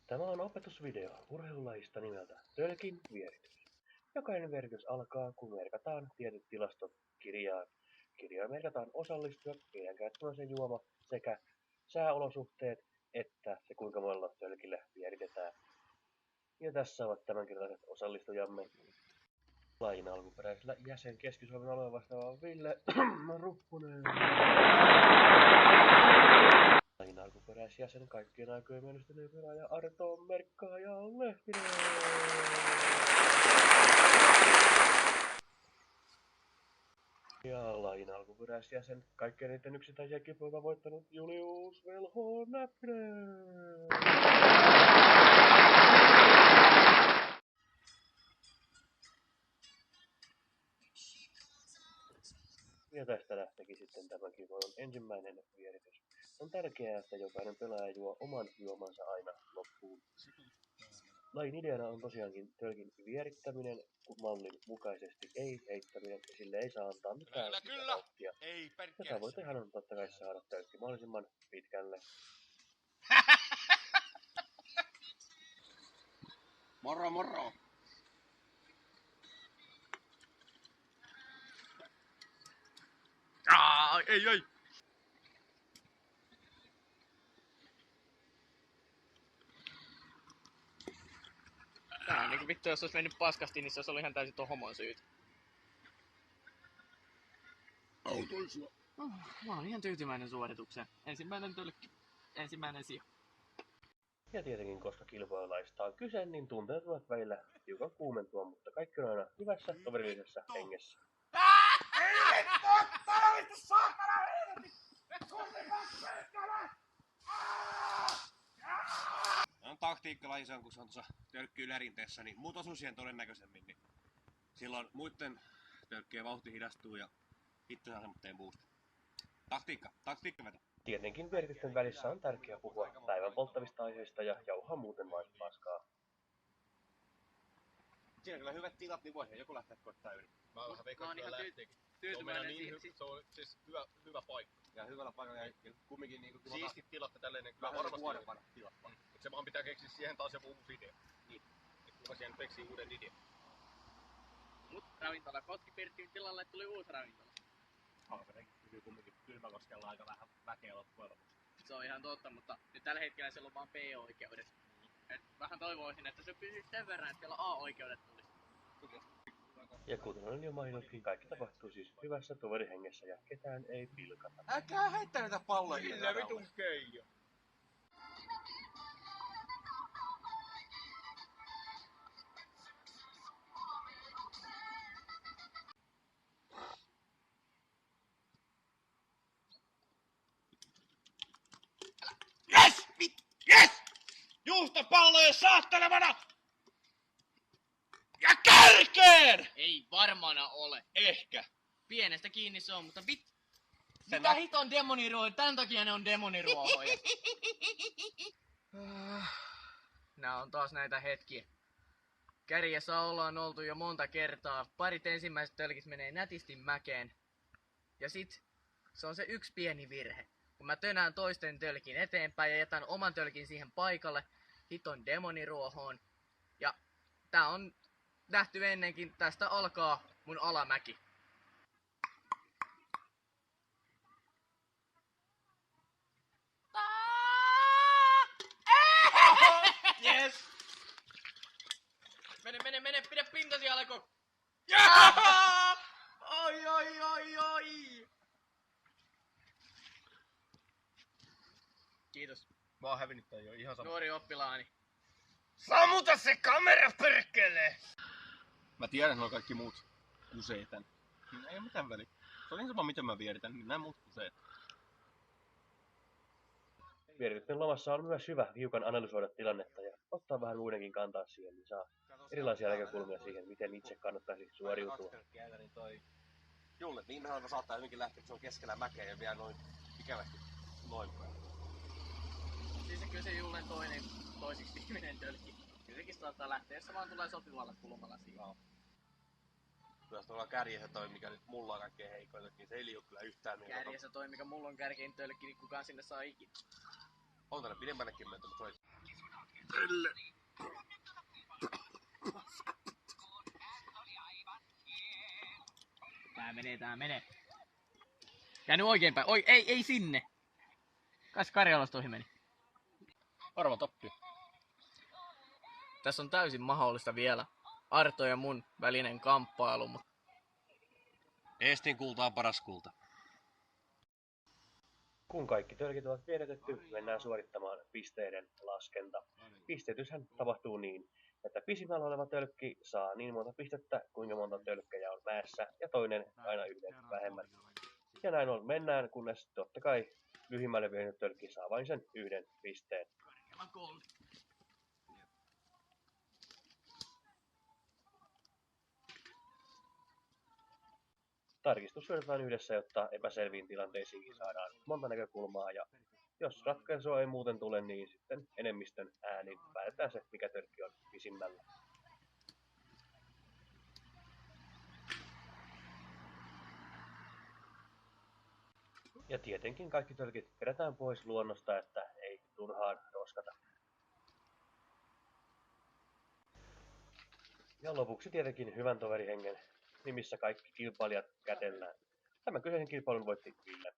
Tämä on opetusvideo urheilulajista nimeltä tölkin vieritys. Jokainen vieritys alkaa, kun merkataan tietyt tilastot kirjaan. Kirjaan merkataan osallistuja, heidän käyttämänsä se juoma sekä sääolosuhteet, että se kuinka monella tölkillä vieritetään. Ja tässä ovat tämänkertaiset osallistujamme. Lajin alkuperäisellä jäsen Keski-Suomen alueen vastaava Ville Ruppunen. Lajin alkuperäisjäsen kaikkien aikojen menestyneen pelaaja Arto Merkkaaja Lehtinen. Ja lajin alkuperäisjäsen kaikkien niiden yksittäisiä kipoilta voittanut Julius Velho Näppinen. Ja tästä lähteekin sitten tämän kipoilun ensimmäinen vieritys. On tärkeää, että jokainen pelaaja juo oman juomansa aina loppuun. Lajin ideana on tosiaankin tölkin vierittäminen mallin mukaisesti, ei heittäminen, ja sille ei saa antaa mitään lisävauhtia. Ja tavoitehan on totta kai saada tölkki mahdollisimman pitkälle. Moro moro! Ei! Tää on niinku vittu, jos olisi mennyt paskasti, niin se olisi ollut ihan täysin tuon homon syyt. Autoisua. Mä oon ihan tyytyväinen suoritukseen. Ensimmäinen tölkki. Ensimmäinen sija. Ja tietenkin, koska kilpailulaista on kyse, niin tunteet voivat välillä hiukan kuumentua, mutta kaikki on aina hyvässä, toverillisessa hengessä. On taktiikkalajissa, kun se on tuossa tölkkyyn lärinteessä, niin muut osuu siihen todennäköisemmin, niin silloin muiden tölkkien vauhti hidastuu ja itse saa semmoitteen boost. Taktiikka veto. Tietenkin vieritysten välissä on tärkeää puhua päivän polttavista aiheista ja jauhaa muuten vain paskaa. Siinä on kyllä hyvät tilat, niin voi joku lähteä koittaa yli. Mä oon ihan tyytyväinen se on siis hyvä paikka. Ja hyvällä paikalla ja kumminkin niinku... Siistit tilat ja tälleen, kyllä vähän varmasti vuoden vanhat tilat. Mut se vaan pitää keksiä siihen taas joku uusi idea. Niin. Et kuka siihen keksii uuden idean. Mut ravintola Koskipirtin tilalle tuli uusi ravintola. Haaverenkin pysyy kumminkin Kylmäkoskella aika vähän väkeä loppujen lopuksi. Se on ihan totta, mutta nyt tällä hetkellä siellä on vaan B-oikeudet. Et vähän toivoisin, että se pysyisi sen verran, että siellä A-oikeudet tulisi. Ja kuten olen jo maininnutkin, kaikki tapahtuu siis hyvässä toverihengessä ja ketään ei pilkata. Älkää heittää näitä palloja! Kyllä vitun Keijo! Yes! Juustopallojen saattelemana! Ja kärkeen! Ei varmana ole. Ehkä. Pienestä kiinni se on, mutta mitä hiton demoniruohoja? Tän takia ne on demoniruohoja. Nää on taas näitä hetkiä. Kärjessä ollaan oltu jo monta kertaa. Parit ensimmäiset tölkit menee nätisti mäkeen. Ja sit se on se yksi pieni virhe. Kun mä tönään toisten tölkin eteenpäin ja jätän oman tölkin siihen paikalle hiton demoniruohoon. Ja tää on nähty ennenkin. Tästä alkaa mun alamäki. Yes! Mene, pidä pintasi alko! Oi! Kiitos, Mä oon hävinnyt tän jo ihan sama. nuori oppilaani. Sammuta se kamera perkele! Mä tiedän, että nuo kaikki muut kusee tän. Ei oo mitään väliä. Se on niin sama miten mä vieritän, niin nää muut kusee. Vieritysten lomassa on myös hyvä hiukan analysoida tilannetta ja ottaa vähän muidenkin kantaa siihen, niin saa erilaisia näkökulmia siihen, miten itse kannattaisi suoriutua. Niin toi Julle niin saattaa hyvinkin lähteä, että se on keskellä mäkeä ja vielä noin ikävästi noin päin. Siis kyllä se Jullen toisiksi viimeinen tölkki. Kyllä sekin saattaa lähteä, jos se vaan tulee sopivalla kulmalla siihen. Jos tuolla kärjessä toi, mikä nyt mulla on kaikkein heikointa, niin se ei liiu kyllä yhtään mieltä. Kärjessä toi, mikä mulla on kärkein tölkki, niin kukaan sinne saa ikinä. On tänne pidemmällekin menty, mutta se oli... Pölle. Tää menee. Käänny oikeinpäin. Oi, ei sinne. Kas Karjalasta ohi meni. Arva tappio. Tässä on täysin mahdollista vielä Arto ja mun välinen kamppailu, mutta Eestin kulta on paras kulta. Kun kaikki tölkit ovat vieretetty, mennään suorittamaan pisteiden laskenta. Pistetyshän tapahtuu niin, että pisimmällä oleva tölkki saa niin monta pistettä, kuinka monta tölkkejä on mäessä, ja toinen aina yhden vähemmän. Ja näin on mennään, kunnes totta kai lyhimmälle vienyt tölkki saa vain sen yhden pisteen. Tarkistus suoritetaan yhdessä, jotta epäselviin tilanteisiin saadaan monta näkökulmaa, ja jos ratkaisua ei muuten tule, niin sitten enemmistön äänin päätetään se, mikä tölkki on pisimmällä. Ja tietenkin kaikki tölkit kerätään pois luonnosta, että ei turhaan roskata. Ja lopuksi tietenkin hyvän toverihengen nimissä kaikki kilpailijat kätellään. Tämän kyseisen kilpailun voitti Ville.